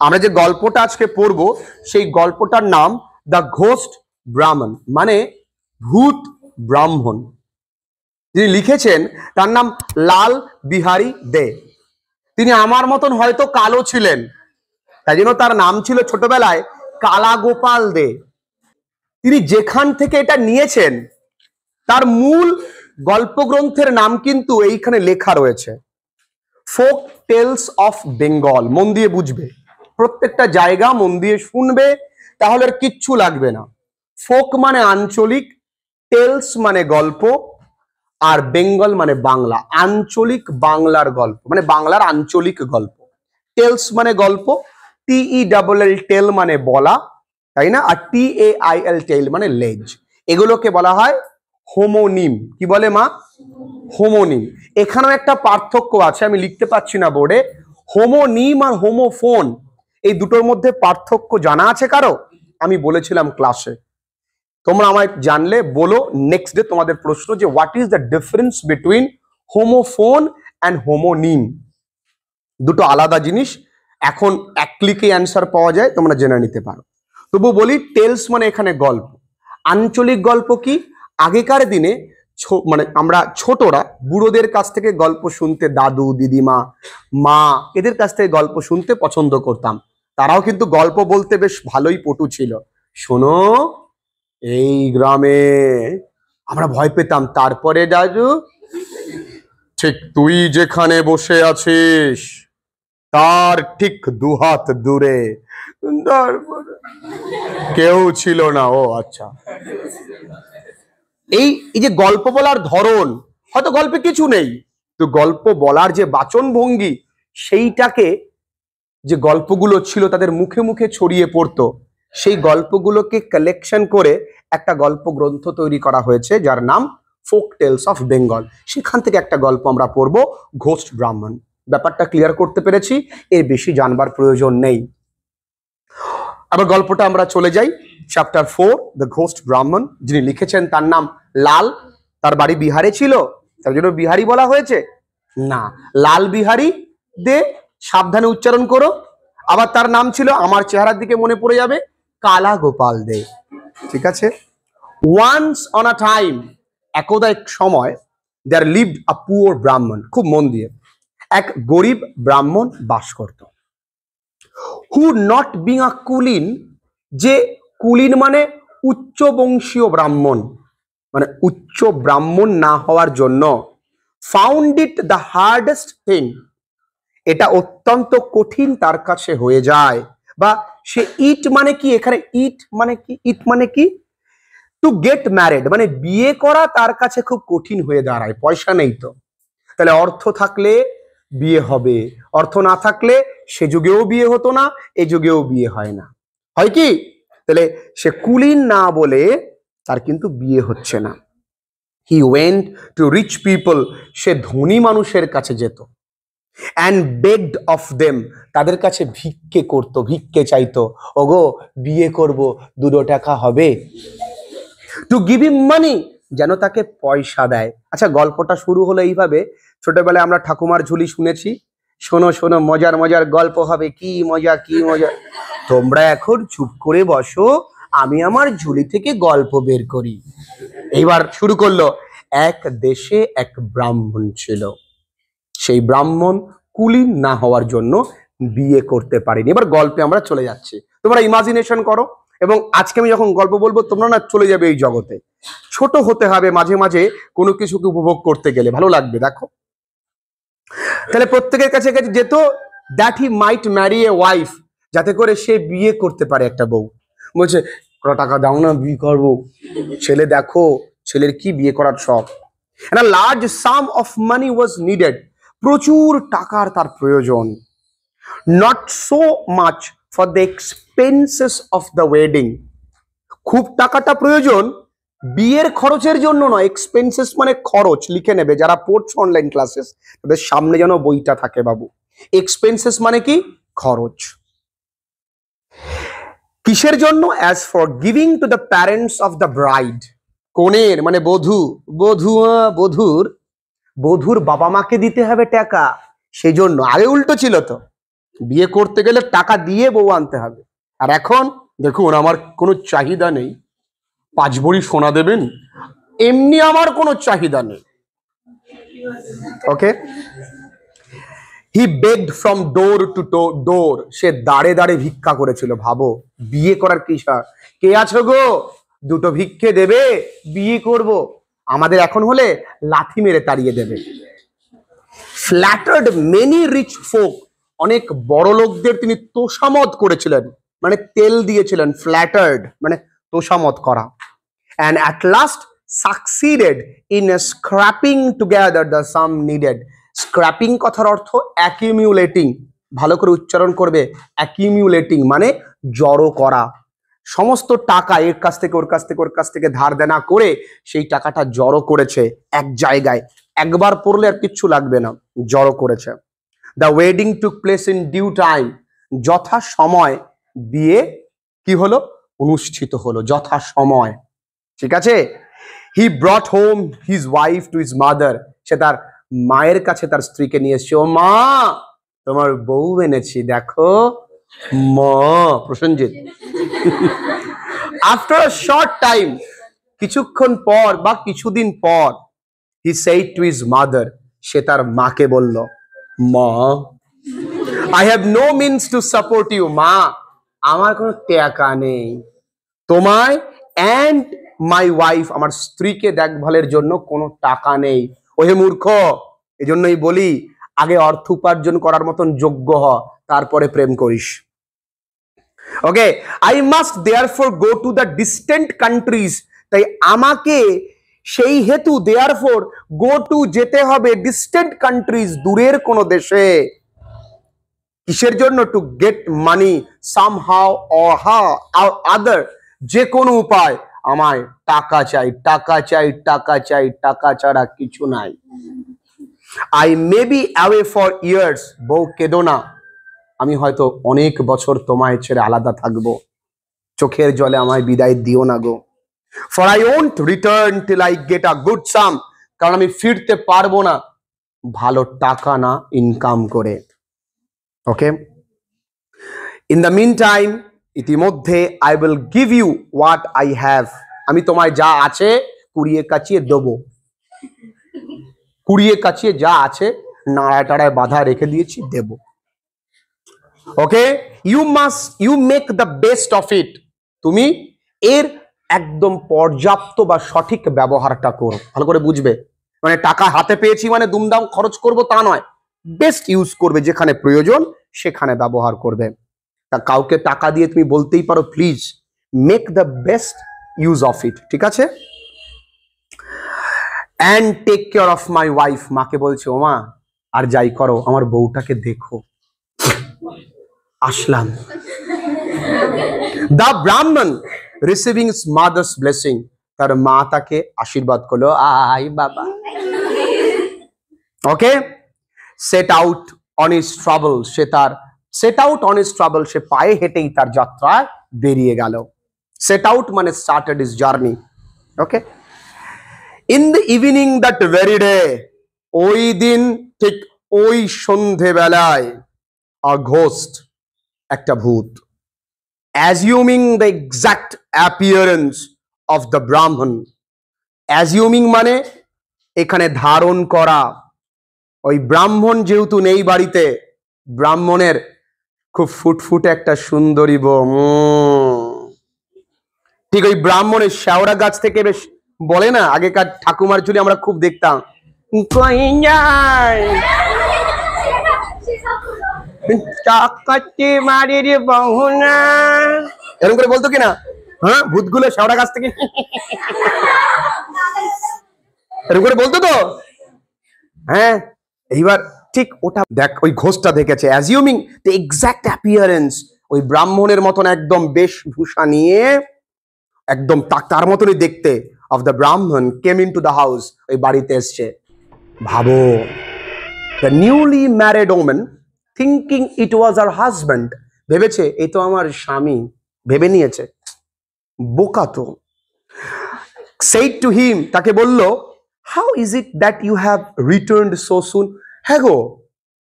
আমরা যে গল্পটা আজকে পড়বো সেই গল্পটার নাম দ্য ঘোস্ট ব্রাহ্মণ, মানে ভূত ব্রাহ্মণ। যিনি লিখেছেন তার নাম লাল বিহারী দে। তিনি আমার মতন হয়তো কালো ছিলেন, তাই জন্য তার নাম ছিল ছোটবেলায় কালা গোপাল দে। তিনি যেখান থেকে এটা নিয়েছেন তার মূল গল্পগ্রন্থের নাম কিন্তু এইখানে লেখা রয়েছে, ফোক টেলস অফ বেঙ্গল। মন দিয়ে বুঝবে, প্রত্যেকটা জায়গা মন দিয়ে শুনবে, তাহলে আর কিচ্ছু লাগবে না। ফোক মানে আঞ্চলিক, টেলস মানে গল্প, আর বেঙ্গল মানে বাংলা, আঞ্চলিক বাংলার গল্প, মানে বাংলার আঞ্চলিক গল্প। টেলস মানে গল্প, TELL টেল মানে বলা, তাই না? আর TAIL টেল মানে লেজ। এগুলোকে বলা হয় হোমোনিম। কি বলে মা? হোমোনিম। এখানেও একটা পার্থক্য আছে, আমি লিখতে পাচ্ছি না বোর্ডে। হোমোনিম আর হোমোফোন, এই দুটোর মধ্যে পার্থক্য জানা আছে কারো? আমি বলেছিলাম ক্লাসে, তোমরা আমায় জানলে বলো। নেক্সট ডে তোমাদের প্রশ্ন যে what is the difference between homophone and homonym. দুটো আলাদা জিনিস, এখন এক ক্লিকে অ্যান্সার পাওয়া যায়, তোমরা জেনে নিতে পারো। তবু বলি, টেলস মানে এখানে গল্প। আঞ্চলিক গল্প কি? আগেকার দিনে মানে আমরা ছোটরা বুড়োদের কাছ থেকে গল্প শুনতে, দাদু দিদিমা মা এদের কাছ থেকে গল্প শুনতে পছন্দ করতাম। তারাও কিন্তু গল্প বলতে বেশ ভালোই পটু ছিল। শোনো, এই গ্রামে, আমরা ভয় পেতাম। তারপরে দাদু, ঠিক তুই যেখানে বসে আছিস তার ঠিক দুহাত দূরে, কেউ ছিল না। ও আচ্ছা। এই যে গল্প বলার ধরন, হয়তো গল্পে কিছু নেই, তো গল্প বলার যে বাচন ভঙ্গি, সেইটাকে যে গল্পগুলো ছিল তাদের মুখে মুখে ছড়িয়ে পড়তো, সেই গল্পগুলোকে কালেকশন করে একটা গল্প গ্রন্থ তৈরি করা হয়েছে যার নাম ফোক টেলস অফ বেঙ্গল। সেখান থেকে একটা গল্প আমরা পড়বো, ঘোস্ট ব্রাহ্মণ। ব্যাপারটা ক্লিয়ার করতে পেরেছি, এর বেশি জানবার প্রয়োজন নেই। আবার গল্পটা আমরা চলে যাই, চ্যাপ্টার 4, দ্য ঘোস্ট ব্রাহ্মণ। যিনি লিখেছেন তার নাম লাল। তার বাড়ি বিহারে ছিল, তার জন্য বিহারি বলা হয়েছে না, লাল বিহারী দে। সাবধানে উচ্চারণ করো। আবার তার নাম ছিল, আমার চেহারার দিকে মনে পড়ে যাবে, কালা গোপাল দে। ঠিক আছে? ওয়ান্স অন আ টাইম, একদা এক সময়, দেয়ার লিভড আ পুয়ার ব্রাহ্মণ। খুব মন দিয়ে, এক গরিব ব্রাহ্মণ বাস করত। হু নট বিং আ কুলিন, যে কুলিন মানে উচ্চ বংশীয় ব্রাহ্মণ, মানে উচ্চ ব্রাহ্মণ না হওয়ার জন্য, found it the hardest thing, এটা অত্যন্ত কঠিন তার কাছে হয়ে যায়। বা সে ইট মানে কি, এখানে ইট মানে কি, ইট মানে কি, টু গেট ম্যারিড, মানে বিয়ে করা তার কাছে খুব কঠিন হয়ে দাঁড়ায়। পয়সা নেই তো, তাহলে অর্থ থাকলে বিয়ে হবে, অর্থ না থাকলে সে যুগেও বিয়ে হতো না, এ যুগেও বিয়ে হয় না। হয় কি? তাহলে সে কুলিন না বলে তার কিন্তু বিয়ে হচ্ছে না। He went to rich people, সে ধনী মানুষের কাছে যেত। অ্যান্ড বেগড অফ দেম, তাদের কাছে ভিক্ষে করত, ভিক্ষে চাইতো, ওগো বিয়ে করব, 2 টাকা হবে। টু গিভ হিম মানি, যেন তাকে পয়সা দেয়। আচ্ছা, গল্পটা শুরু হলো এইভাবে। ছোটবেলায় আমরা ঠাকুমার ঝুলি শুনেছি, শোনো শোনো মজার মজার গল্প হবে, কি মজা কি মজা। তোমরা এখন চুপ করে বসো, আমি আমার ঝুলি থেকে গল্প বের করি। এইবার শুরু করলো। এক দেশে এক ব্রাহ্মণ ছিল, সেই ব্রাহ্মণ কুলীন না হওয়ার জন্য বিয়ে করতে পারেনি। এবার গল্পে আমরা চলে যাচ্ছি, তোমরা ইমাজিনেশন করো। এবং আজকে আমি যখন গল্প বলবো, তোমরা না চলে যাবে এই জগতে। ছোট হতে হবে মাঝে মাঝে, কোনো কিছুকে উপভোগ করতে গেলে ভালো লাগবে। দেখো, তাহলে প্রত্যেকের কাছে কাছে যেত, that he might marry a wife, যাতে করে সে বিয়ে করতে পারে একটা বউ। বলছে, কত টাকা দাও না, বিয়ে করবো। ছেলে দেখো, ছেলের কি বিয়ে করার শখ। And a large sum of money was needed, প্রচুর টাকার তার প্রয়োজন। Not so much for the expenses of the wedding, খুব টাকাটা প্রয়োজন বিয়ের খরচের জন্য নয়। এক্সপেন্সেস মানে খরচ, লিখে নেবে যারা পড়ছো অনলাইন ক্লাসেস, তাদের সামনে যেন বইটা থাকে বাবু। এক্সপেন্সেস মানে কি? খরচ। কিসের জন্য? As for giving to the parents of the bride, কনের মানে বধূ, বধূর বাবা মাকে দিতে হবে টাকা, সেই জন্য। আগে উল্টো ছিল তো, বিয়ে করতে গেলে টাকা দিয়ে বউ আনতে হবে। আর এখন দেখুন, আমার কোনো চাহিদা নেই, 5 ভরি সোনা দেবেন, এমনি আমার কোনো চাহিদা নেই। ওকে, হি বেগড ফ্রম ডোর টু ডোর, সে দাঁড়ে দাঁড়ে ভিক্ষা করেছিল। ভাবো, বিয়ে করার কি কে আছো গো, দুটো ভিক্ষে দেবে, বিয়ে করব। আমাদের এখন হলে লাথি মেরে তাড়িয়ে দেবে। ফ্ল্যাটার্ড মেনি রিচ ফোক, অনেক বড় লোকদের তিনি তোষামত করেছিলেন, মানে তেল দিয়েছিলেন। ফ্ল্যাটার্ড মানে তোষামত করা। and at last succeeded in scrapping together the sum needed. scrapping কথার অর্থ accumulating, ভালো করে উচ্চারণ করবে। accumulating মানে জড়ো করা। সমস্ত টাকা এর কাছ থেকে ওর কাছ থেকে ওর কাছ থেকে ধার দেনা করে সেই টাকাটা জড়ো করেছে এক জায়গায়, একবার পড়লে আর কিচ্ছু লাগবে না, জড়ো করেছে। the wedding took place in due time, যথা সময় বিয়ে কি হলো, অনুষ্ঠিত হলো যথা সময়। ঠিক আছে, he brought home his wife to his mother, সে তার মায়ের কাছে তার স্ত্রীকে নিয়ে এসছে। ও মা, তোমার বউ এনেছি দেখো মা, Prosenjit. After a short time, কিছুক্ষণ পর বা কিছুদিন পর, he said to his mother, সে তার মাকে বলল, মা, I have no means to support you, মা আমার কোনো টাকা নেই, তোমায় অ্যান্ড মাই ওয়াইফ, আমার স্ত্রীকে দেখভালের জন্য কোনো টাকা নেই। ওহে মূর্খ, এজন্যই বলি আগে অর্থ উপার্জন করার মতন যোগ্য হ, তারপরে প্রেম করিস। Okay, I must therefore go to the distant countries, তাই আমাকে সেই হেতু দেয়ারফর গো টু যেতে হবে ডিস্টেন্ট কান্ট্রিজ, দূরের কোনো দেশে। কিসের জন্য? To get money somehow or other, যে কোনো উপায় আমায় টাকা চাই, টাকা চাই, টাকা চাই, টাকা ছাড়া কিছু নাই। I may be away for years, বউ কেঁদো না, আমি হয়তো অনেক বছর তোমায় ছেড়ে আলাদা থাকবো, চোখের জলে আমায় বিদায় দিও না গো। For I won't return till I get a good sum, কারণ আমি ফিরতে পারবো না ভালো টাকা না ইনকাম করে। Okay, in the mean time, ইতিমধ্যে, I will give you what I have, আমি তোমায় যা আছে কুড়িয়ে কাচিয়ে দেবো, কুড়িয়ে কাচিয়ে যা আছে নাড়ায় টাড়ায় বাধা রেখে দিয়েছি, দেব। Okay, you make the best of it, তুমি এর একদম পর্যাপ্ত বা সঠিক ব্যবহারটা করো। ভালো করে বুঝবে, মানে টাকা হাতে পেয়েছি মানে দুমদাম খরচ করব তা নয়, বেস্ট ইউজ করবে, যেখানে প্রয়োজন সেখানে ব্যবহার করবে। তা কাউকে টাকা দিয়ে তুমি বলতেই পারো, please make the best use of it, ঠিক আছে। And take care of my wife, মাকে বলছে, ও মা, আর যাই করো আমার বউটাকে দেখো। আসলাম। The Brahmin receiving mother's blessing, তার মা তাকে আশীর্বাদ করলো, আই বাবা। Okay, set out on his travel, সে পায়ে হেঁটেই তার যাত্রায় বেরিয়ে গেল। সেট আউট মানে started his journey. Okay, in the evening that very day, ওই দিন ঠিক ওই সন্ধেবেলায়, আ ঘোস্ট, একটা ভূত, assuming the exact appearance of the Brahmin, assuming মানে এখানে ধারণ করা। ওই ব্রাহ্মণ যেহেতু নেই বাড়িতে, ব্রাহ্মণের খুব ফুটফুটে একটা সুন্দরী বউ, ঠিক ওই ব্রাহ্মণের শেওড়া গাছ থেকে বেশ বলে না, আগেকার ঠাকুমার চুলি আমরা খুব দেখতাম, এরকম করে বলতো কিনা, হ্যাঁ, ভূতগুলো শেওড়া গাছ থেকে এরকম করে বলতো তো, হ্যাঁ। এইবার ঠিক ওটা দেখ, ওই ঘোষটা দেখেছে, অ্যাজিউমিং দ্য এক্সাক্ট অ্যাপিয়ারেন্স, ওই ব্রাহ্মণের মতন একদম বেশভূষা নিয়ে, একদম তার মতনই দেখতে, of the Brahmin came in to the house, ওই বাড়িতে এসছে। ভাবো, the newly married woman thinking it was her husband, ভেবেছে এই তো আমার স্বামী, ভেবে নিয়েছে, বোকা তো। said to him, তাকে বলল, how is it that you have returned so soon, হ্যাঁ গো,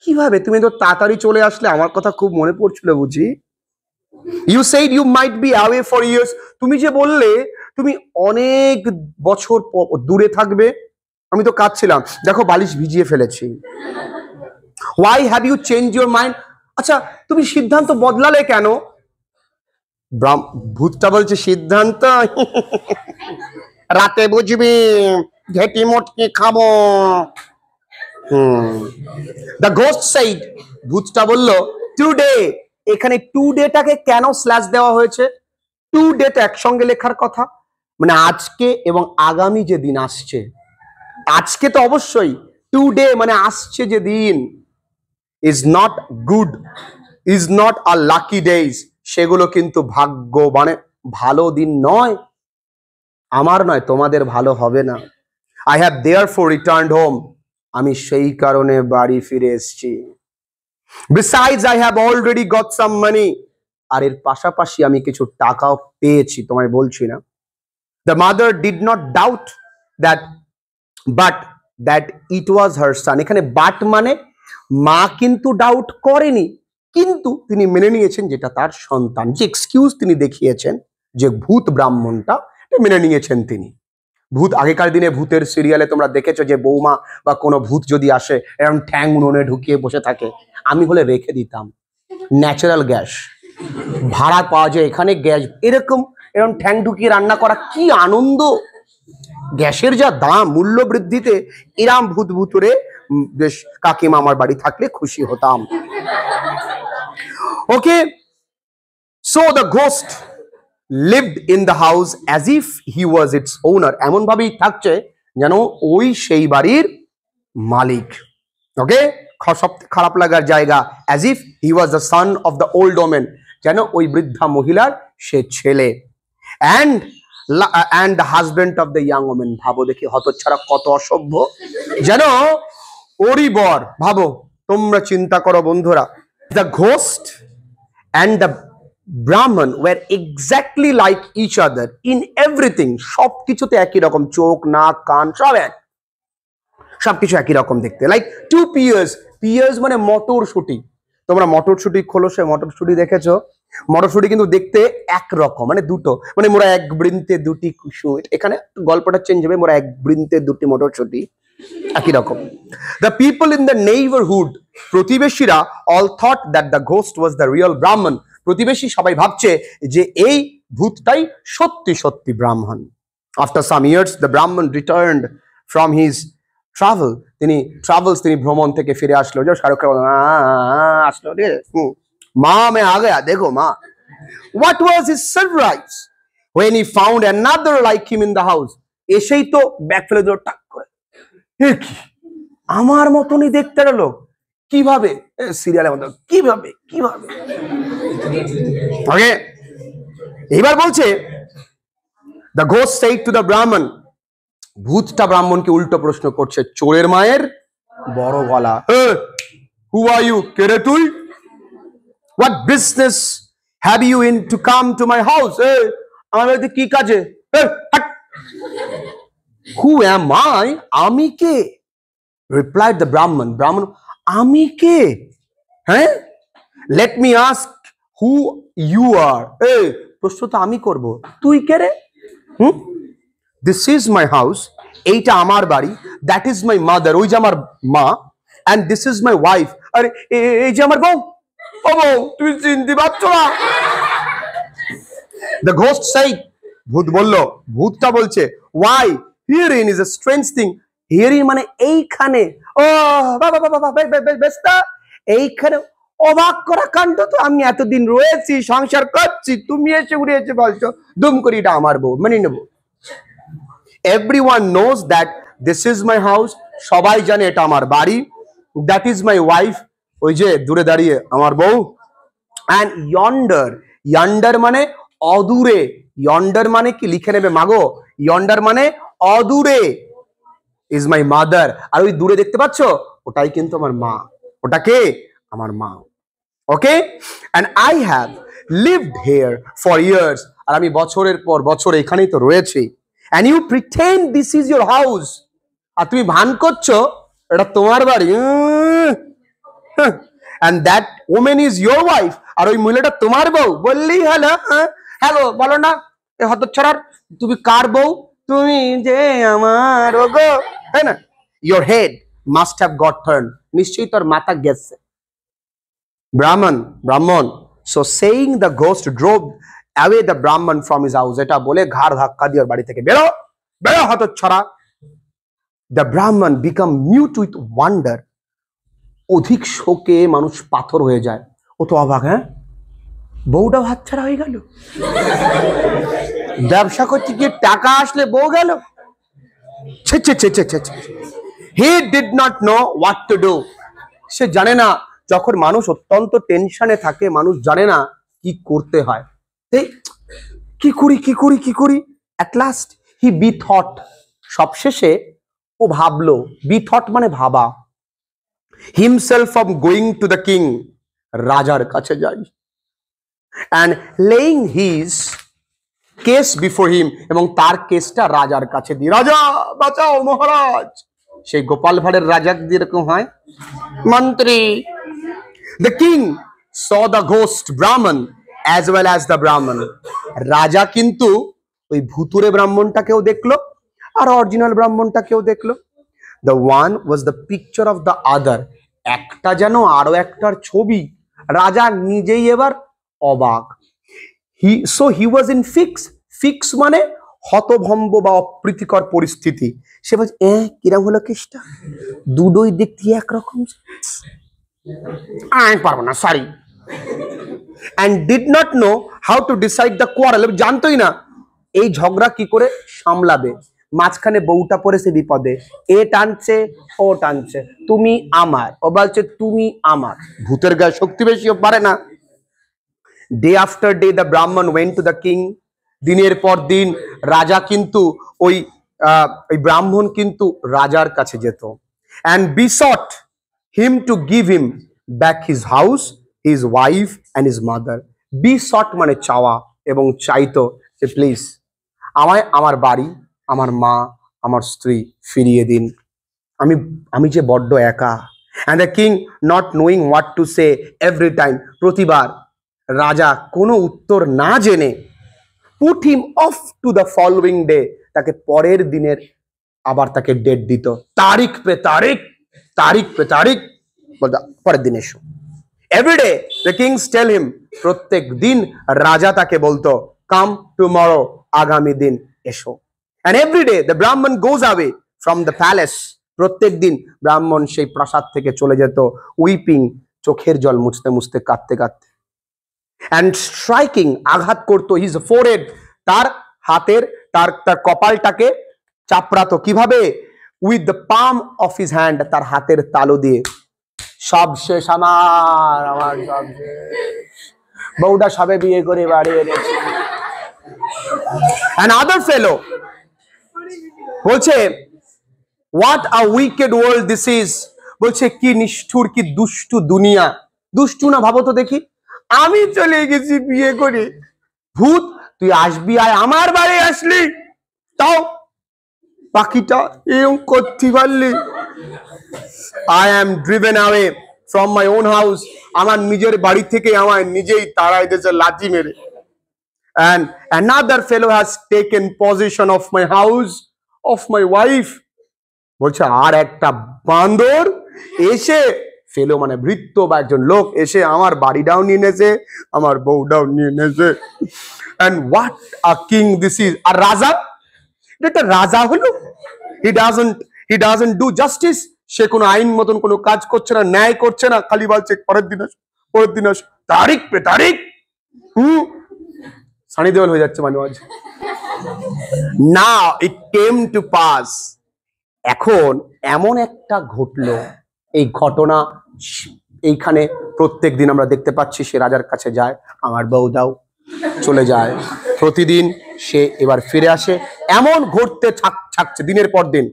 কিভাবে তুমি তো তাড়াতাড়ি চলে আসলে, আমার কথা খুব মনে পড়ছিল বুঝি। You said you might be away for years, তুমি যে বললে তুমি অনেক বছর দূরে থাকবে। আমি তো কাঁদছিলাম, দেখো বালিশ ভিজিয়ে ফেলেছি। Why have you change your mind, আচ্ছা তুমি সিদ্ধান্ত বদলালে কেন? ভূতটা বলছে সিদ্ধান্ত রাতে বুঝবি, ঘেটি মোটকে খাবো। দ্য গোস্ট সেইড, ভূতটা বলল টুডে, এখানে টুডেটাকে কেন স্ল্যাশ দেওয়া হয়েছে? টুডে তো একসঙ্গে লেখার কথা, মানে আজকে এবং আগামী যে দিন আসছে। আজকে তো অবশ্যই, টুডে মানে আসছে যে দিন। Is not good, is not a lucky days, সেগুলো কিন্তু ভাগ্য মানে ভালো দিন নয়। আমার নয়, তোমাদের ভালো হবে না। I have therefore returned home, আমি সেই কারণে বাড়ি ফিরে এসেছি। Besides I have already got some money, আর এর পাশাপাশি আমি কিছু টাকাও পেয়েছি, তোমায় বলছি না। The mother did not doubt that but that it was her son, এখানে বাট মানে মা কিন্তু ডাউট করেনি, কিন্তু তিনি মেনে নিয়েছেন যেটা তার সন্তান। যে এক্সকিউজ তিনি দেখিয়েছেন যে ভূত ব্রাহ্মণটা, মেনে নিয়েছেন তিনি। ভূত, আগেকার দিনে ভূতের সিরিয়ালে তোমরা দেখেছো যে বৌমা বা কোনো ভূত যদি আসে এরকম ঠ্যাং উনুনে ঢুকিয়ে বসে থাকে। আমি হলে রেখে দিতাম, ন্যাচারাল গ্যাস ভাড়া পাওয়া যায় এখানে, গ্যাস এরকম এরকম ঠ্যাং ঢুকিয়ে রান্না করা কি আনন্দ। গ্যাসের যা দাম, মূল্য বৃদ্ধিতে এরাম ভূত ভূতরে বেশ কাকিমা আমার বাড়ি থাকলে খুশি হতাম। Okay, so the ghost lived in the house as if he was its owner, এমন ভাবেই থাকছে যেন ওই সেই বাড়ির মালিক। ওকে, সবথেকে খারাপ লাগার জায়গা, as if he was the son of the old woman, যেন ওই বৃদ্ধা মহিলার সে ছেলে। and the husband of the young woman, ভাবো দেখি হতচ্ছাড়া কত অসভ্য, যেন ওরই বর। ভাবো, তোমরা চিন্তা করো বন্ধুরা, the ghost and the Brahman were exactly like each other in everything, সবকিছুতে একই রকম, চোখ নাক কান সব এক, সবকিছু একই রকম দেখতে। লাইক টু পিয়ার্স, পিয়ার্স মানে মটরশুটি, তোমরা মটরশুটি খোলো, সে মটরশুটি দেখেছো? মটরশুটি কিন্তু দেখতে একরকম, মানে দুটো, মানে মোরা এক বৃন্তে দুটি কুসুম, এখানে গল্পটা চেঞ্জ হবে, মোরা এক বৃন্তে দুটি মটরশুটি, একই রকম। The people in the neighbourhood, প্রতিবেশীরা, all thought that the ghost was the real Brahmin, প্রতিবেশী সবাই ভাবছে যে এই ভূতটাই সত্যি সত্যি ব্রাহ্মণ। আফটার সাম ইয়ার্স দ্য ব্রাহ্মণ রিটার্নড ফ্রম হিজ ট্রাভেল, তিনি ভ্রমণ থেকে ফিরে আসলো। যে শাহরুখ খান আসলো রে, মা মে আ গয়া দেখো মা। What was his surprise when he found another like him in the house, এসেই তো ব্যাগ ফেলে দিল টাক করে, আমার মতনই দেখতে গেলো, কিভাবে? সিরিয়ালের মতো, কিভাবে কিভাবে। ওকে, এবার বলছে the ghost said to the Brahman, ভূতটা ব্রাহ্মণকে উল্টো প্রশ্ন করছে, চোরের মায়ের বড় গলা, হু আর ইউ, কে রে তুই? What business have you in to come to my house, আমার বাড়িতে কি কাজে? হু অ্যাম আই, আমি কে? রিপ্লাইড দ্য ব্রাহ্মণ, ব্রাহ্মণ, আমি কে? হ্যাঁ, let me ask who you are, প্রশ্ন তো আমি করব, তুই কে রে? দিস ইজ মাই হাউস, এইটা আমার বাড়ি, দ্যাট ইজ মাই মাদার, ওই যে আমার মা, and this is my wife, আরে এই যে আমার বউ। ও বউ, তুই চিনতে পারছো না? দ্য ঘোস্ট সেইড, ভূত বলল, ভূতটা বলছে, why herein is a strange thing, herein মানে এইখানে, ও বাবা বাবা বেস্তা, এইখানে অবাক করা কাণ্ড তো, আমি এতদিন রয়েছি সংসার করছি, তুমি এসে উড়ে এসে বলছো দুম করি এটা আমার বউ, মেনে নেবো। Everyone knows that this is my house, সবাই জানে এটা আমার বাড়ি, that is my wife, ওই যে দূরে দাঁড়িয়ে আমার বউ, and yonder, yonder মানে অদূরে, yonder মানে কি লিখে নেবে মাগো, yonder মানে অদূরে, is my mother, আর ওই দূরে দেখতে পাচ্ছ ওটাই কিন্তু আমার মা, ওটা কে? আমার মা। ওকে, and I have lived here for years, আর আমি বছরের পর বছর এখানেই তো রয়েছি, and you pretend this is your house, আর তুমি ভান করছো এটা তোমার বাড়ি। and that woman is your wife, আর ওই মহিলাটা তোমার বউ। বললি হ্যালো, হ্যালো বলো না এ হতচ্ছাড়ার, তুমি কার বউ? তুমি যে আমার ওগো, তাই না? your head must have got turned, নিশ্চয়ই তোর মাথা গেছে। ব্রাহ্মণ, so saying the ghost drove away the Brahman from his house, এটা বলে ঘাড় ধাক্কা দিয়ে ওর বাড়ি থেকে বেরো বেরো হতচ্ছাড়া। the Brahman become mute with wonder, অধিক শোকে মানুষ পাথর হয়ে যায়। ও তো অবাক, হ্যাঁ বউটাও হাতছাড়া হয়ে গেল, ব্যবসা করতে গিয়ে টাকা আসলে বউ গেল। he did not know what to do, সে জানে না, যখন মানুষ অত্যন্ত টেনশনে থাকে মানুষ জানে না কি করতে হয়। কি করি at last he bethought, সবশেষে ও ভাবলো, bethought মানে ভাবা, himself of going to the king, রাজার কাছে যাই, and laying his case before him, এবং তার কেসটা রাজার কাছে দিই, রাজা বাঁচাও মহারাজ। সেই গোপাল ভাঁড়ের রাজা যেরকম হয় মন্ত্রী। the king saw the ghost Brahman as well as the Brahman, রাজা কিন্তু ওই ভুতুরে ব্রাহ্মণটাকেও দেখলো আর অরিজিনাল ব্রাহ্মণটাকেও দেখলো। the one was the picture of the other, একটা যেন আরো একটার ছবি। রাজা নিজেই এবার অবাক। he was in fix মানে হতভম্ব বা অপ্রীতিকর পরিস্থিতি। সে বলছে কিরম হলো কেসটা, দুটোই দেখতে একরকম, আমি পারবো না, sorry. and did not know how to decide the quarrel, জানতোই না এই ঝগড়া কি করে সামলাবে। মাঝখানে বউটা পড়েছে বিপদে, এ টানছে ও টানছে, তুমি আমার, ও বলছে তুমি আমার, ভূতের গায়ে শক্তি বেশি পারে না। day after day the Brahman went to the king, দিনের পর দিন রাজা কিন্তু ওই ব্রাহ্মণ কিন্তু রাজার কাছে যেত, and besought him to give him back his house, his wife and his mother. besought মানে চাওয়া, এবং চাইতো যে প্লিজ আমায় আমার বাড়ি, আমার মা, আমার স্ত্রী ফিরিয়ে দিন, আমি যে বড্ড একা। and the king not knowing what to say every time, প্রতিবার রাজা কোনো উত্তর না জেনে put him off to the following day, তাকে পরের দিনের আবার তাকে ডেট দিত, তারিখ পে তারিখ বলতো পরের দিন এসো। every day the kings tell him, প্রত্যেক দিন রাজা তাকে বলতো come tomorrow, আগামী দিন এসো। and every day the Brahman goes away from the palace, প্রত্যেক দিন ব্রাহ্মণ সেই প্রাসাদ থেকে চলে যেত উইপিং, চোখের জল মুছতে মুছতে কাঁদতে কাঁদতে, and striking, আঘাত করতো his forehead, তার হাতের তার কপালটাকে চাপড়াতো, কিভাবে? with the palm of his hand, তার হাতের তালু দিয়ে। সব শেষ আমার সব শেষ, বউটা সবে বিয়ে করে বাড়ি এনেছে। and other fellow বলছে what a wicked world this is, বলছে কি নিষ্ঠুর, কি দুষ্টু দুনিয়া। দুষ্টু না ভাবো তো দেখি, আমি চলে গেছি বিয়ে করে, ভূত তুই আসবি আর আমার বাড়ি আসলি, তাও পাখিটা এরকম করতে পারলি। I am driven away from my own house, আমার নিজের বাড়ি থেকে আমায় নিজেই তাড়াই দিয়েছে লাঠি মেরে। and another fellow has taken possession of my house, of my wife, বলছে আর একটা বান্দর এসে, ফেলো মানে ভৃত্য বা একজন লোক এসে আমার বাড়িটাও নিয়ে নেছে, আমার বউটাও নিয়ে নেছে। and what a king this is, আর রাজা, এটা রাজা হলো, he doesn't do justice, সে কোনো আইন মতন কোনো কাজ করছে না, ন্যায় করছে না, খালি বলছে পরের দিন আসো, তারিখ পে তারিখ। সানি দেওয়াল হয়ে যাচ্ছে মাঝে মাঝে। now it came to pass, এখন এমন একটা ঘটলো, এই ঘটনা এইখানে প্রত্যেক দিন আমরা দেখতে পাচ্ছি, সে রাজার কাছে যায়, আমার বউ দাও, চলে যায়, প্রতিদিন সে এবার ফিরে আসে, এমন ঘটতে থাকছে দিনের পর দিন।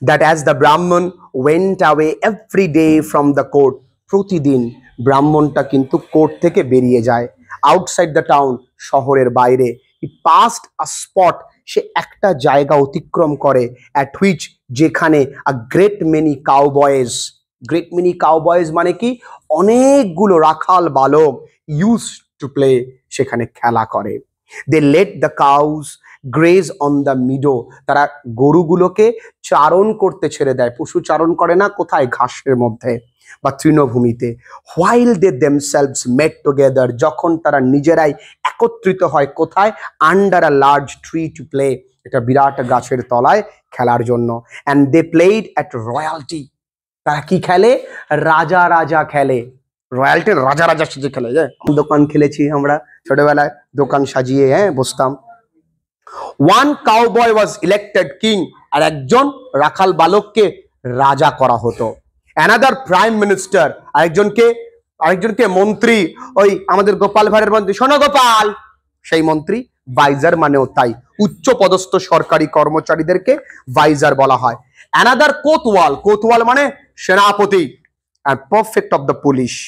that as the Brahman went away every day from the court, প্রতিদিন ব্রাহ্মণটা কিন্তু কোর্ট থেকে বেরিয়ে যায়, আউটসাইড দ্য টাউন, শহরের বাইরে, he passed a spot, সে একটা জায়গা অতিক্রম করে, at which, যেখানে a great many cowboys, great mini cowboys মানে কি, অনেকগুলো রাখাল বালক ইউজ টু প্লে, সেখানে খেলা করে। They let the cows graze on the meadow, তারা গরুগুলোকে চারণ করতে ছেড়ে দেয়। পশু চারণ করে না কোথায়, ঘাসের মধ্যে বা তৃণভূমিতে। While they themselves met together, যখন তারা নিজেরাই একত্রিত হয় কোথায়, under a large tree to play, এটা বিরাট গাছের তলায় খেলার জন্য। And they played at royalty, তারা কি খেলে, রাজা রাজা খেলে। রয়্যালটি রাজা রাজা সাজিয়ে খেলে, দোকান খেলেছি আমরা ছোটবেলায়, দোকান সাজিয়ে বসতাম। One cowboy was elected king, আর একজন রাখাল বালককে রাজা করা হতো। অ্যানাদার প্রাইম মিনিস্টার, আরেকজনকে মন্ত্রী, ওই আমাদের গোপাল ভাঁড়ের মন্ত্রী, শোনো গোপাল, সেই মন্ত্রী। ভাইজার মানেও তাই, উচ্চ পদস্থ সরকারি কর্মচারীদেরকে ভাইজার বলা হয়। অ্যানাদার কোতওয়াল, কোতওয়াল মানে সেনাপতি, and prefect of the police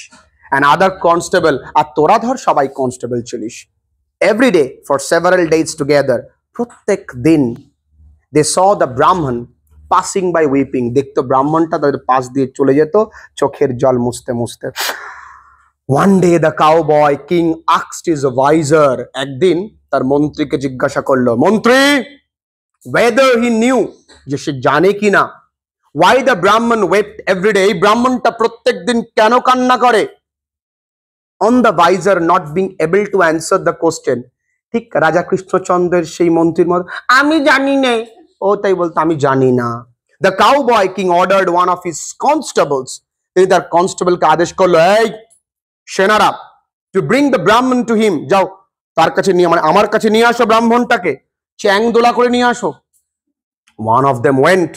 and other constable, আর তোরা ধর সবাই কনস্টেবল ছিলিস। every day for several days together, প্রত্যেক দিন they saw the Brahman passing by weeping, দেখতো ব্রাহ্মণটা তাদের পাশ দিয়ে চলে যেত চোখের জল মুছতে মুছতে। one day the cowboy king asked his vizier, একদিন তার মন্ত্রীকে জিজ্ঞাসা করলো, মন্ত্রী, whether he knew, যে সে জানে কিনা, why the Brahman wept every day, এই ব্রাহ্মণটা প্রত্যেক দিন কেন কান্না করে। on the vizier not being able to answer the question, ঠিক রাজা কৃষ্ণচন্দ্রের সেই মন্ত্রীর মতো, আমি জানি না, ও তাই বলতো আমি জানি না। the cowboy king ordered one of his constables, তিনি তার কনস্টেবলকে আদেশ করলো, এই সেনারা, to bring the Brahman to him, যাও তার কাছে নিয়ে, মানে আমার কাছে নিয়ে আসো ব্রাহ্মণটাকে, চ্যাং দোলা করে নিয়ে আসো। one of them went,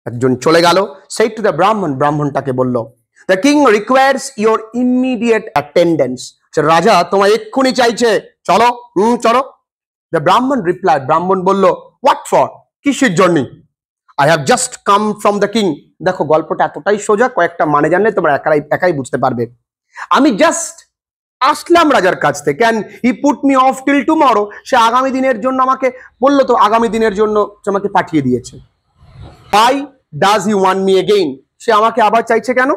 একজন চলে গেল। say to the Brahman, ব্রাহ্মণটাকে বলল, the king requires your immediate attendance, রাজা তোমায় এক্ষুনি চাইছে, চলো চলো। the Brahman replied, ব্রাহ্মণ বলল, what for, কিসের জন্য। I have just come from the king, দেখো গল্পটা এতটাই সোজা, কয়েকটা মানে জানলে তোমরা একাই বুঝতে পারবে। আমি জাস্ট আসলাম রাজার কাছ থেকে, and he put me off till tomorrow, সে আগামী দিনের জন্য আমাকে বললো, তো আগামী দিনের জন্য আমাকে পাঠিয়ে দিয়েছে। why does he want me again, সে আমাকে আবার চাইছে কেন।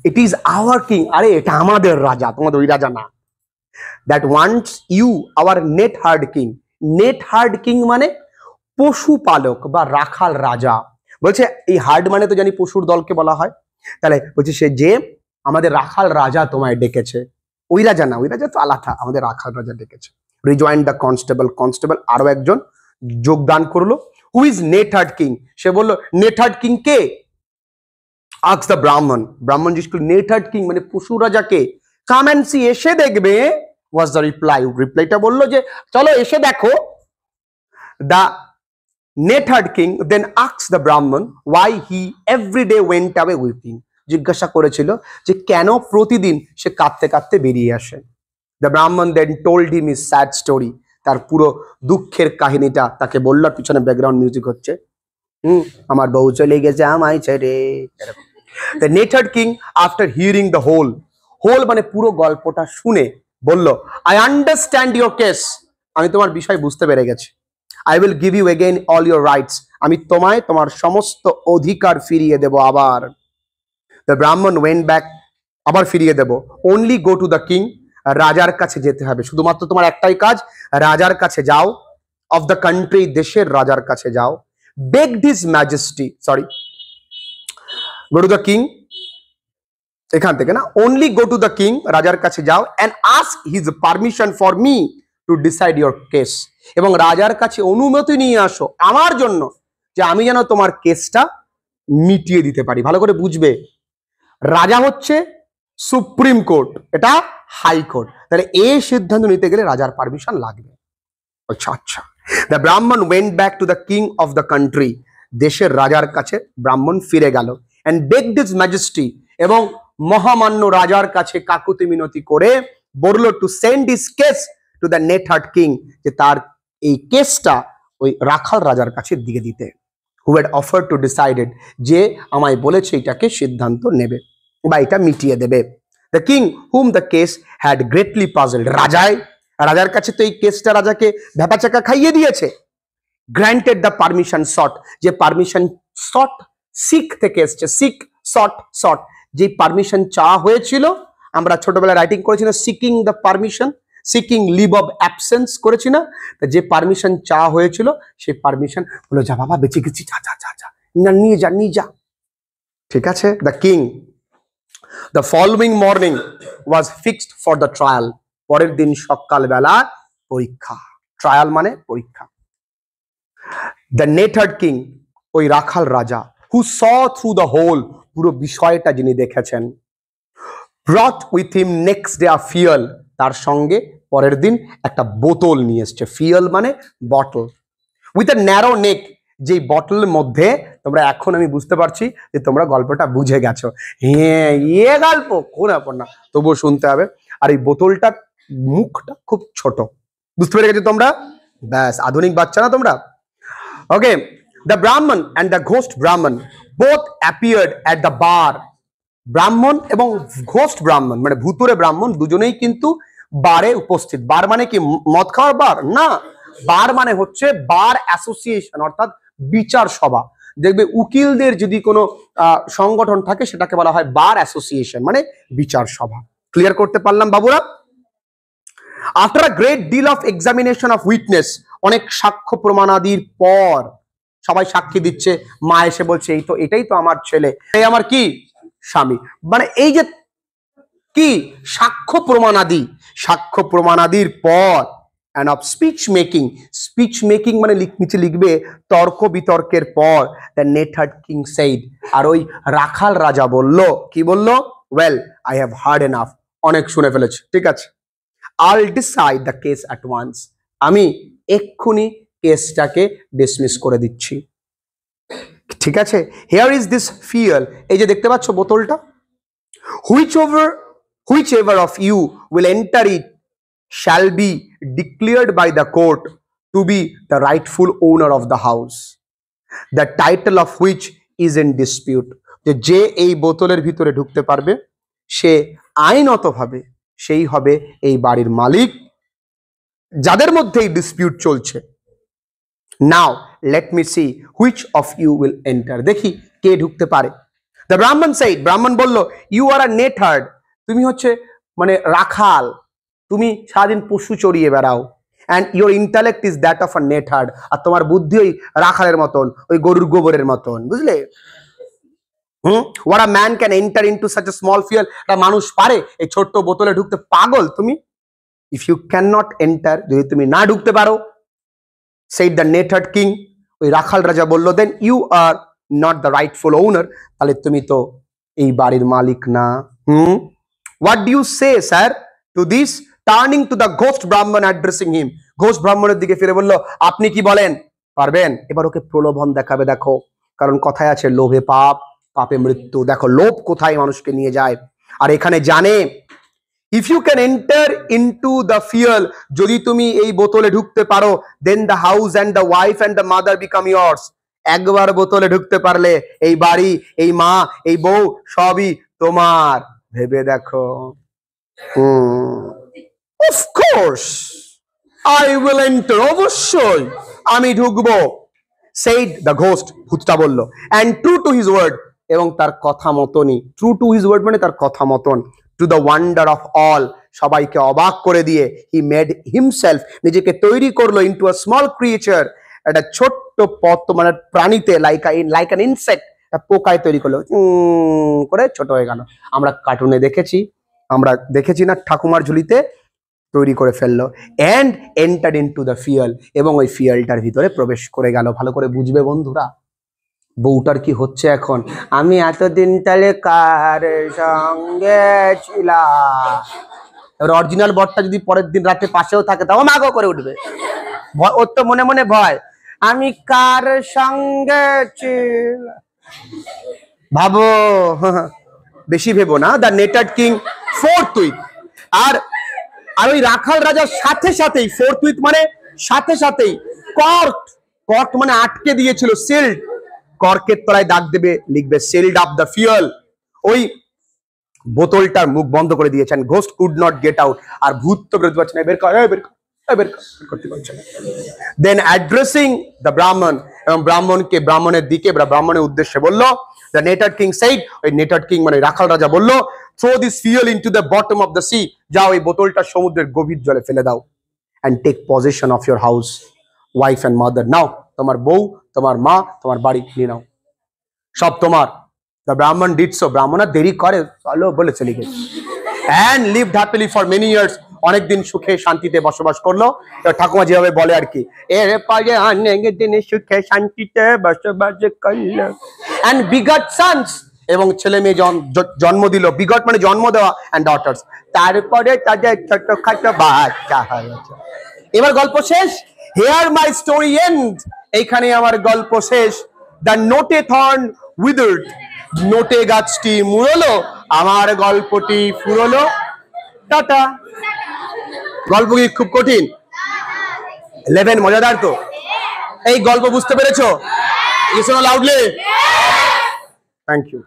it is our king, আরে এটা আমাদের রাজা, তোমাদের ওই রাজা না। that wants you, our net herd king, net herd king মানে পশুপালক বা রাখাল রাজা। বলছে এই হার্ড মানে তো জানি পশুর দলকে বলা হয়, তাহলে বলছে সে যে আমাদের রাখাল রাজা তোমায় ডেকেছে। ওই রাজা না, ওই রাজা তো আলাদা, আমাদের রাখাল রাজা ডেকেছে। রিজয়েন্ড দ্য কনস্টেবল, কনস্টেবল আরো একজন যোগদান করলো। Who is neatherd king, সে বললো নেট হার্ড কিং কে। আস্ক দ্য ব্রাহ্মণ, ব্রাহ্মণ জিজ্ঞেস করলো নেট হার্ড কিং মানে পশু রাজা কে। কাম এন্ড সি, এসে দেখবে, ওয়াজ দ্য রিপ্লাই, রিপ্লাইটা বললো যে চলো এসে দেখো। The net herd king then asked the Brahman why he every day went away weeping, জিজ্ঞাসা করেছিল যে কেন প্রতিদিন সে কাঁদতে কাঁদতে বেরিয়ে আসে। the Brahman then told him his sad story, তার পুরো দুঃখের কাহিনীটা তাকে বলল। পিছনে ব্যাকগ্রাউন্ড মিউজিক হচ্ছে, আমার বউ চলে গেছে আমায় ছেড়ে। the net herd king after hearing the whole মানে পুরো গল্পটা শুনে বলল, I understand your case, আমি তোমার বিষয় বুঝতে পেরে গেছি। I will give you again all your rights, আমি তোমায় তোমার সমস্ত অধিকার ফিরিয়ে দেব আবার। the Brahman went back, আবার ফিরিয়ে দেব। only go to the king, রাজার কাছে যেতে হবে, শুধুমাত্র তোমার একটাই কাজ, রাজার কাছে যাও। of the country, দেশের রাজার কাছে যাও। begged his majesty, sorry, go to the king, এখান থেকে না, only go to the king, রাজার কাছে যাও, and ask his permission for me to decide your case, এবং রাজার কাছে অনুমতি নিয়ে আসো আমার জন্য, যে আমি যেন তোমার কেসটা মিটিয়ে দিতে পারি। ভালো করে বুঝবে, রাজা হচ্ছে সুপ্রিম কোর্ট, এটা হাই কোর্ট, তাহলে এই সিদ্ধান্ত নিতে গেলে রাজার পারমিশন লাগবে। আচ্ছা আচ্ছা। দ্য ব্রাহ্মণ went back to the king of the country, দেশের রাজার কাছে ব্রাহ্মণ ফিরে গেল। অ্যান্ড বেগড হিজ ম্যাজেস্টি, এবং মহামান্য রাজার কাছে কাকুতি মিনতি করে বলল to send his case to the net hard king, যে তার এই কেসটা ওই রাখাল রাজার কাছে দিয়ে দিতে। Who had offer to decided, যে আমায় বলেছে এটাকে সিদ্ধান্ত নেবে বা এটা মিটিয়ে দেবে। The king whom the case had greatly puzzled, রাজার কাছে তো এই কেসটা রাজাকে ভ্যাপাচাকা খাইয়ে দিয়েছে। গ্র্যান্টেড দ্য পারমিশন সট, যে পারমিশন সট সিক থেকে এসছে, সিক শর্ট শর্ট, যে পারমিশন চাওয়া হয়েছিল, আমরা ছোটবেলায় রাইটিং করেছি না, seeking the permission, seeking leave of absence করেছি না, যে পারমিশন চাওয়া হয়েছিল সেই পারমিশন হলো, যা বাবা বেঁচে গেছি, যা যা যা যা, না নিয়ে যা নিয়ে যা। ঠিক আছে, the king the following morning was fixed for the trial, পরের দিন সকালবেলা পরীক্ষা, ট্রায়াল মানে পরীক্ষা। দ্য নেটার্ড কিং, ওই রাখাল রাজা, who saw through the whole, পুরো বিষয়টা যিনি দেখেছেন, brought with him next day a phial, তার সঙ্গে পরের দিন একটা বোতল নিয়ে এসছে, ফিয়াল মানে বটল, উইথ এ ন্যারো নেক, যেই বটলের মধ্যে তোমরা, এখন আমি বুঝতে পারছি যে তোমরা গল্পটা বুঝে গেছো, হ্যাঁ ইয়ে গল্প কোন ব্যাপার না, তবুও শুনতে হবে। আর এই বোতলটার মুখটা খুব ছোট, বুঝতে পেরে গেছো তোমরা, ব্যাস আধুনিক বাচ্চা না তোমরা। ওকে, দ্য ব্রাহ্মণ অ্যান্ড দ্য ঘোস্ট ব্রাহ্মণ বোথ অ্যাপিয়ার্ড অ্যাট দ্য বার, ব্রাহ্মণ এবং ঘোস্ট ব্রাহ্মণ মানে ভুতুরে ব্রাহ্মণ দুজনেই কিন্তু বারে উপস্থিত। বার মানে কি মদ খাওয়ার বার না, বার মানে হচ্ছে বার অ্যাসোসিয়েশন, অর্থাৎ বিচার সভা। দেখবে উকিলদের যদি কোনো সংগঠন থাকে সেটাকে বলা হয় বার অ্যাসোসিয়েশন, মানে বিচার সভা। ক্লিয়ার করতে পারলাম বাবুরা? After a great deal of examination of witness, অনেক সাক্ষ্য প্রমাণাদির পর, সবাই সাক্ষী দিচ্ছে, মা এসে বলছে এই তো, এটাই তো আমার ছেলে, এই আমার কি স্বামী, মানে এই যে কি সাক্ষ্য প্রমাণাদি, সাক্ষ্য প্রমাণাদির পর, and of speech making, speech making মানে নিচে লিখবে তর্ক বিতর্কের পর, the nettled king said, আর ওই রাখাল রাজা বলল, কি বলল, well I have heard enough, অনেক শুনে ফেলেছি, ঠিক আছে, I'll decide the case at once, আমি এক্ষুনি কেসটাকে ডিসমিস করে দিচ্ছি। ঠিক আছে, here is this fiel, এই যে দেখতে পাচ্ছ বোতলটা, whichever of you will enter it shall be declared by the court to be the rightful owner of the house, the title of which is in dispute, যে এই বোতলের ভিতরে ঢুকতে পারবে সে আইনতভাবে সেই হবে এই বাড়ির মালিক, যাদের মধ্যে এই ডিসপিউট চলছে। Now let me see which of you will enter, দেখি কে ঢুকতে পারে। দ্য ব্রাহ্মণ সাইড, ব্রাহ্মণ বলল, ইউ আর আ নেটহার্ড, তুমি হচ্ছে মানে রাখাল, তুমি সারাদিন পশু চড়িয়ে বেড়াও, and your intellect is that of a neatherd, আর তোমার বুদ্ধি ওই রাখালের মতন, ওই গরুর গোবরের মতন, বুঝলে? what a man can enter into such a small field, একটা মানুষ পারে এই ছোট্ট বোতলে ঢুকতে? পাগল তুমি। if you cannot enter, যদি তুমি না ঢুকতে পারো, said the nettled king, ওই রাখাল রাজা বলল, then you are not the rightful owner, তাহলে তুমি তো এই বাড়ির মালিক না। what do you say sir to this, turning to the ghost brahman addressing him, ghost ব্রাহ্মণের দিকে ফিরে বলল, আপনি কি বলেন, পারবেন? এবার ওকে প্রলোভন দেখাবে, দেখো, কারণ কথায় আছে লোভে পাপ, পাপে মৃত্যু, দেখো লোভ কোথায় মানুষকে নিয়ে যায়। আর এখানে জানে, if you can enter into the fiel, যদি তুমি এই বোতলে ঢুকতে পারো, then the house and the wife and the mother become yours, একবার বোতলে ঢুকতে পারলে এই বাড়ি, এই মা, এই বউ সবই তোমার। ভেবে দেখো। of course I will enter, অবশ্যই আমি ঢুকবো, said the ghost, ভূতটা বলল, and true to his word, এবং তার কথা মতনই, true to his word মানে তার কথা মতন, to the wonder of all, সবাইকে অবাক করে দিয়ে, he made himself, নিজেকে তৈরি করলো, into a small creature, একটা ছোট্ট মানে প্রাণীতে, like an insect, পোকায় তৈরি করলো, করে ছোট হয়ে গেল। আমরা কার্টুনে দেখেছি, আমরা দেখেছি না, ঠাকুমার ঝুলিতে তৈরি করে ফেললো, and entered into the fiel, এবং ওই ফিয়ালটার ভিতরে প্রবেশ করে গেল। ভালো করে বুঝবে বন্ধুরা, বউটার কি হচ্ছে এখন, আমি এতদিন তাহলে কার সঙ্গে ছিলাম, এবার অরিজিনাল বরটা যদি পরের দিন রাতে পাশেও থাকে তাও মাগো করে উঠবে, ওর তো মনে মনে ভয়, আমি কার সঙ্গে ছিলাম, ভাবো, বেশি ভেবো না। দ্য নেটার্ড কিং forthwith, আর ওই রাখাল রাজার সাথে সাথেই, forthwith মানে সাথে সাথেই, কর্ক মানে আটকে দিয়েছিল, সিল্ড, কর্কের তলায় দাগ দেবে, লিখবে sealed up the fuel, ওই বোতলটার মুখ বন্ধ করে দিয়েছেন। Ghost could not get out, আর ভূত তো বেরোতে পারছে না, বের করতে পারছে না। then addressing the brahman, এবং ব্রাহ্মণের দিকে ব্রাহ্মণের উদ্দেশ্যে বললো, দ্য নেটার্ড কিং সেইড, ওই নেটার্ড কিং মানে রাখাল রাজা বললো, throw this fuel into the bottom of the sea, যাও এই বোতলটা সমুদ্রের গভীর জলে ফেলে দাও, and take possession of your house, wife and mother. নাও তোমার বউ, তোমার মা, তোমার বাড়ি নিয়ে নাও, সব তোমার। The Brahman did so. ব্রাহ্মণ আর দেরি করে, চলো বলে চলে গেছে। And lived happily for many years. অনেকদিন সুখে শান্তিতে বসবাস করলো। ঠাকুমা যেভাবে বলে আর কি, এরপরে অনেক দিন সুখে শান্তিতে বসবাস করলো। And begot sons. এবং ছেলে মেয়ে জন্ম দিল, বিগট মানে জন্ম দেওয়া, and daughters. তারপরে তাদের ছোটখাটো বাচ্চা হয়েছে। এবার গল্প শেষ। Here my story ends. এইখানে আমার গল্প শেষ। The note thorn withered. নোটে গাছটি মুড়লো, আমার গল্পটি ফুরলো। টাটা। গল্প কি খুব কঠিন? 11 মজাদার তো? এই গল্প বুঝতে পেরেছো? লাউডলি। Thank you.